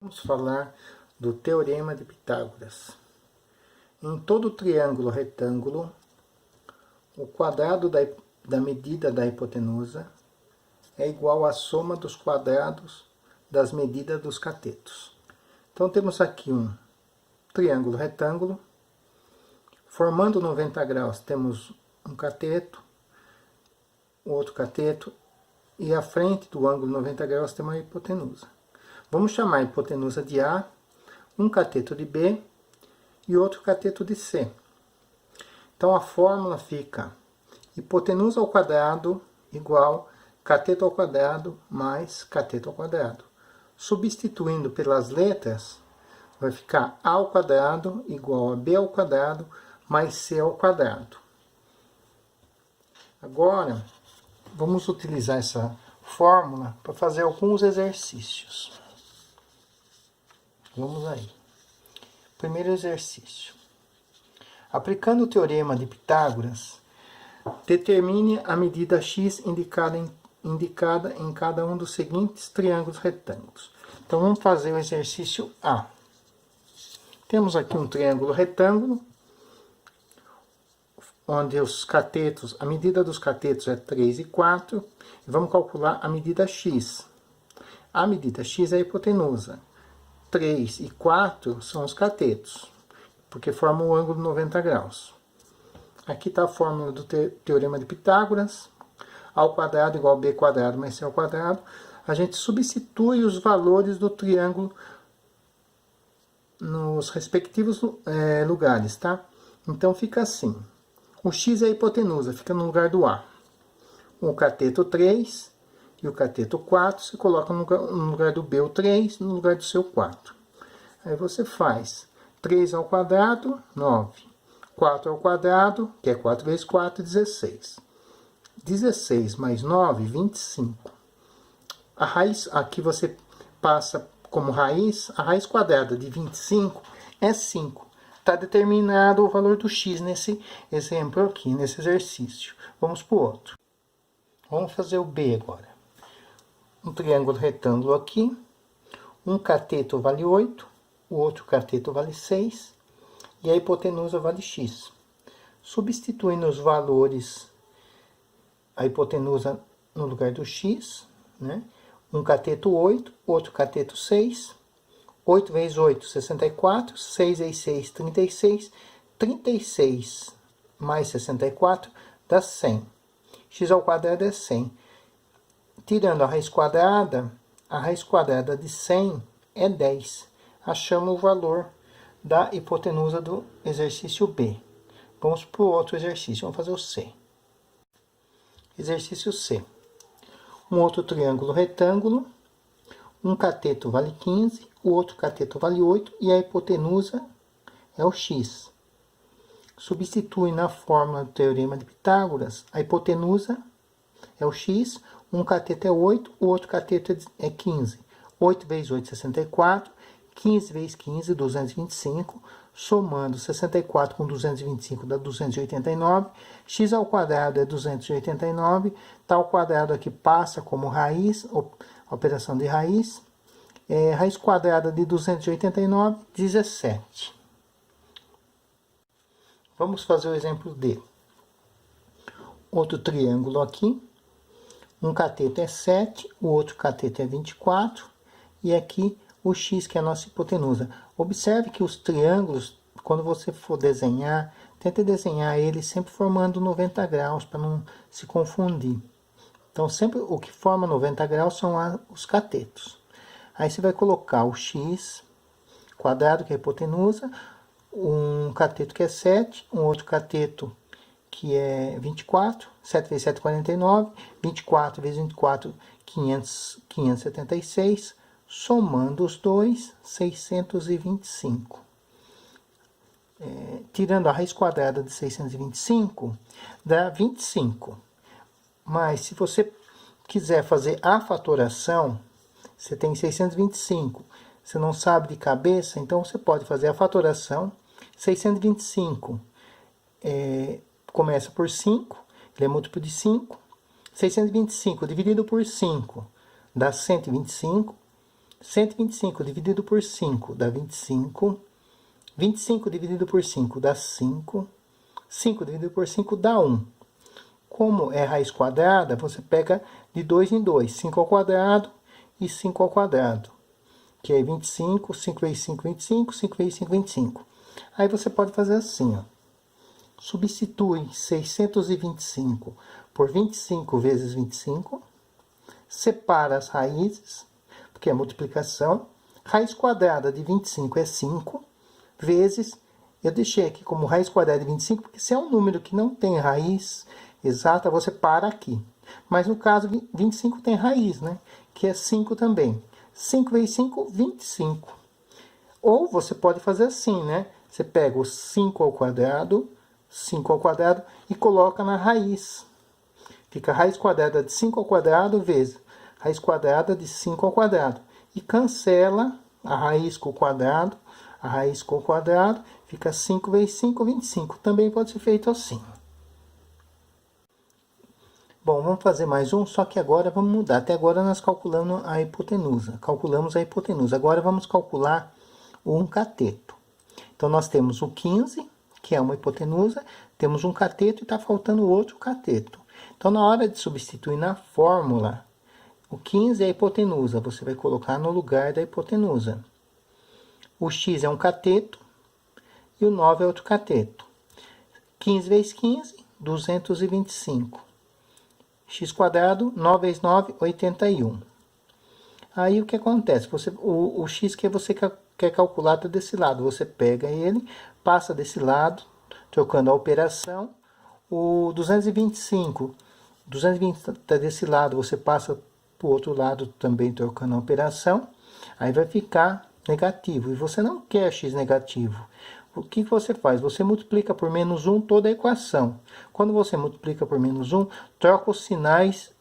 Vamos falar do Teorema de Pitágoras. Em todo triângulo retângulo, o quadrado da medida da hipotenusa é igual à soma dos quadrados das medidas dos catetos. Então temos aqui um triângulo retângulo, formando 90 graus temos um cateto, outro cateto, e à frente do ângulo 90 graus temos a hipotenusa. Vamos chamar a hipotenusa de A, um cateto de B e outro cateto de C. Então a fórmula fica hipotenusa ao quadrado igual cateto ao quadrado mais cateto ao quadrado. Substituindo pelas letras, vai ficar A ao quadrado igual a B ao quadrado mais C ao quadrado. Agora, vamos utilizar essa fórmula para fazer alguns exercícios. Vamos aí. Primeiro exercício. Aplicando o teorema de Pitágoras, determine a medida x indicada em cada um dos seguintes triângulos retângulos. Então vamos fazer o exercício A. Temos aqui um triângulo retângulo, onde os catetos, a medida dos catetos é 3 e 4, e vamos calcular a medida x. A medida x é a hipotenusa. 3 e 4 são os catetos, porque formam o ângulo 90 graus. Aqui está a fórmula do teorema de Pitágoras. A ao quadrado igual a b quadrado mais c ao quadrado. A gente substitui os valores do triângulo nos respectivos lugares, tá? Então fica assim. O x é a hipotenusa, fica no lugar do A. O cateto 3 e o cateto 4, você coloca no lugar do B o 3, no lugar do seu 4. Aí você faz 3 ao quadrado, 9. 4 ao quadrado, que é 4 vezes 4, 16. 16 mais 9, 25. A raiz, aqui você passa como raiz, a raiz quadrada de 25 é 5. Está determinado o valor do x nesse exemplo aqui, nesse exercício. Vamos para o outro. Vamos fazer o B agora. Um triângulo retângulo aqui, um cateto vale 8, o outro cateto vale 6, e a hipotenusa vale x. Substituindo os valores, a hipotenusa no lugar do x, né? Um cateto 8, outro cateto 6, 8 vezes 8, 64, 6 vezes 6, 36, 36 mais 64 dá 100. X ao quadrado é 100. Tirando a raiz quadrada de 100 é 10. Achamos o valor da hipotenusa do exercício B. Vamos para o outro exercício, vamos fazer o C. Exercício C. Um outro triângulo retângulo, um cateto vale 15, o outro cateto vale 8 e a hipotenusa é o x. Substitui na fórmula do teorema de Pitágoras, a hipotenusa é o x, um cateto é 8, o outro cateto é 15. 8 vezes 8, 64, 15 vezes 15, 225, somando 64 com 225 dá 289, x ao quadrado é 289, tá ao quadrado aqui passa como raiz, operação de raiz, raiz quadrada de 289, 17. Vamos fazer o exemplo D. Outro triângulo aqui, um cateto é 7, o outro cateto é 24, e aqui o x, que é a nossa hipotenusa. Observe que os triângulos, quando você for desenhar, tente desenhar eles sempre formando 90 graus, para não se confundir. Então, sempre o que forma 90 graus são os catetos. Aí você vai colocar o x quadrado, que é a hipotenusa, um cateto que é 7, um outro cateto que é 24, 7 vezes 7, 49, 24 vezes 24, 576, somando os dois, 625. Tirando a raiz quadrada de 625, dá 25. Mas se você quiser fazer a fatoração, você tem 625. Você não sabe de cabeça, então você pode fazer a fatoração. 625 começa por 5, ele é múltiplo de 5. 625 dividido por 5 dá 125. 125 dividido por 5 dá 25. 25 dividido por 5 dá 5. 5 dividido por 5 dá 1. Como é raiz quadrada, você pega de 2 em 2. 5 ao quadrado e 5 ao quadrado. Que é 25, 5 vezes 5, 25, 5 vezes 5, 25. Aí você pode fazer assim, ó. Substitui 625 por 25 vezes 25. Separa as raízes, porque é multiplicação. Raiz quadrada de 25 é 5, vezes... Eu deixei aqui como raiz quadrada de 25, porque se é um número que não tem raiz exata, você para aqui. Mas no caso, 25 tem raiz, né? Que é 5 também. 5 vezes 5, 25. Ou você pode fazer assim, né? Você pega o 5 ao quadrado e coloca na raiz. Fica raiz quadrada de 5 ao quadrado vezes raiz quadrada de 5 ao quadrado. E cancela a raiz com o quadrado, a raiz com o quadrado, fica 5 vezes 5, 25. Também pode ser feito assim. Bom, vamos fazer mais um, só que agora vamos mudar. Até agora nós calculamos a hipotenusa. Agora vamos calcular um cateto. Então, nós temos o 15, que é uma hipotenusa, temos um cateto e está faltando outro cateto. Então, na hora de substituir na fórmula, o 15 é a hipotenusa, você vai colocar no lugar da hipotenusa. O x é um cateto e o 9 é outro cateto. 15 vezes 15, 225. X quadrado, 9 vezes 9, 81. Aí o que acontece? O x que você quer calcular está desse lado. Você pega ele, passa desse lado, trocando a operação. O 225 está desse lado, você passa para o outro lado também, trocando a operação. Aí vai ficar negativo. E você não quer x negativo. O que você faz? Você multiplica por menos 1 toda a equação. Quando você multiplica por menos 1, troca os sinais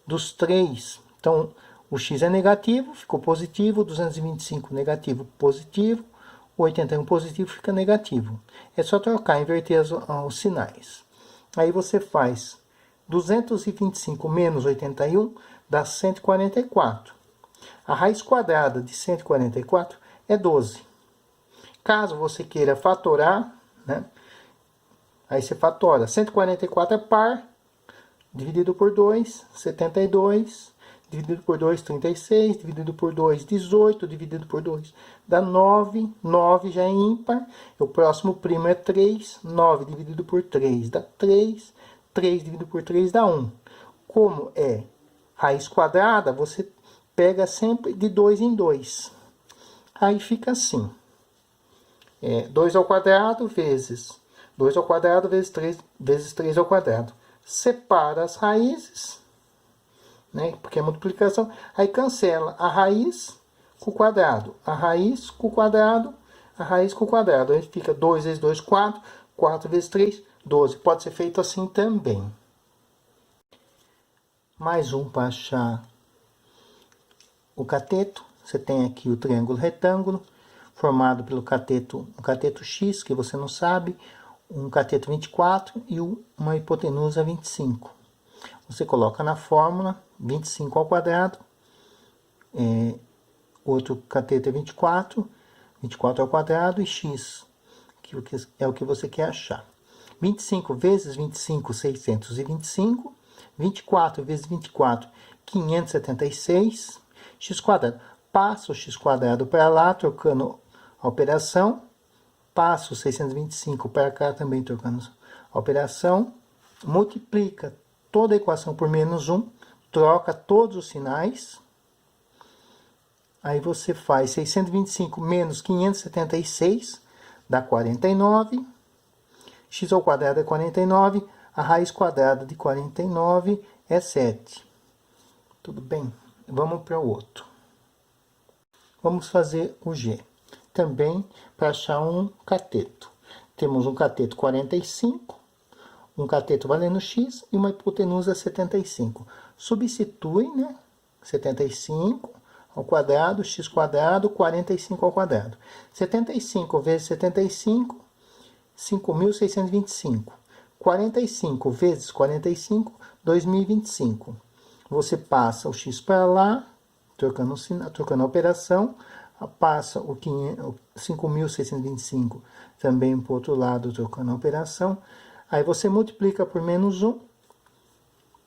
dos três. Então, o x é negativo, ficou positivo, 225 negativo, positivo, o 81 positivo fica negativo. É só trocar, inverter os sinais. Aí você faz 225 menos 81 dá 144. A raiz quadrada de 144 é 12. Caso você queira fatorar, né? Aí você fatora. 144 é par, dividido por 2, 72. Dividido por 2, 36. Dividido por 2, 18. Dividido por 2, dá 9. 9 já é ímpar. O próximo primo é 3. 9 dividido por 3 dá 3. 3 dividido por 3 dá 1. Como é raiz quadrada, você pega sempre de 2 em 2. Aí fica assim. 2 ao quadrado vezes 2 ao quadrado vezes 3 ao quadrado. Separa as raízes, né? Porque é multiplicação. Aí cancela a raiz com o quadrado. A raiz com o quadrado. A raiz com o quadrado. Aí fica 2 vezes 2, 4. 4 vezes 3, 12. Pode ser feito assim também. Mais um para achar o cateto. Você tem aqui o triângulo retângulo, formado pelo cateto, um cateto X, que você não sabe, um cateto 24 e uma hipotenusa 25. Você coloca na fórmula 25 ao quadrado, outro cateto é 24, 24 ao quadrado e X, que é o que você quer achar. 25 vezes 25, 625. 24 vezes 24, 576. X quadrado. Passa o x quadrado para lá, trocando a operação. Passa o 625 para cá, também trocando a operação. Multiplica toda a equação por menos 1. Troca todos os sinais. Aí você faz 625 menos 576, dá 49. X ao quadrado é 49. A raiz quadrada de 49 é 7. Tudo bem? Vamos para o outro. Vamos fazer o G. Também para achar um cateto. Temos um cateto 45, um cateto valendo x e uma hipotenusa 75. Substitui, né? 75 ao quadrado, x quadrado, 45 ao quadrado. 75 vezes 75, 5.625. 45 vezes 45, 2025. Você passa o x para lá, trocando a operação, passa o 5.625 também para o outro lado, trocando a operação. Aí você multiplica por -1,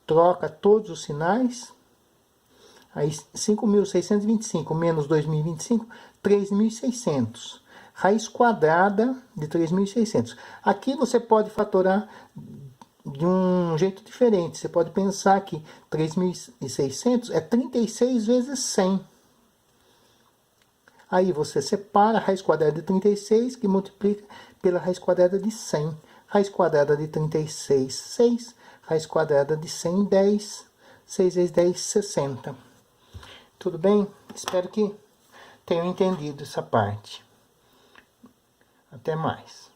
troca todos os sinais. Aí 5.625 menos 2.025, 3.600. Raiz quadrada de 3.600. Aqui você pode fatorar de um jeito diferente. Você pode pensar que 3.600 é 36 vezes 100. Aí você separa a raiz quadrada de 36, que multiplica pela raiz quadrada de 100. Raiz quadrada de 36, 6. Raiz quadrada de 100, 10. 6 vezes 10, 60. Tudo bem? Espero que tenham entendido essa parte. Até mais.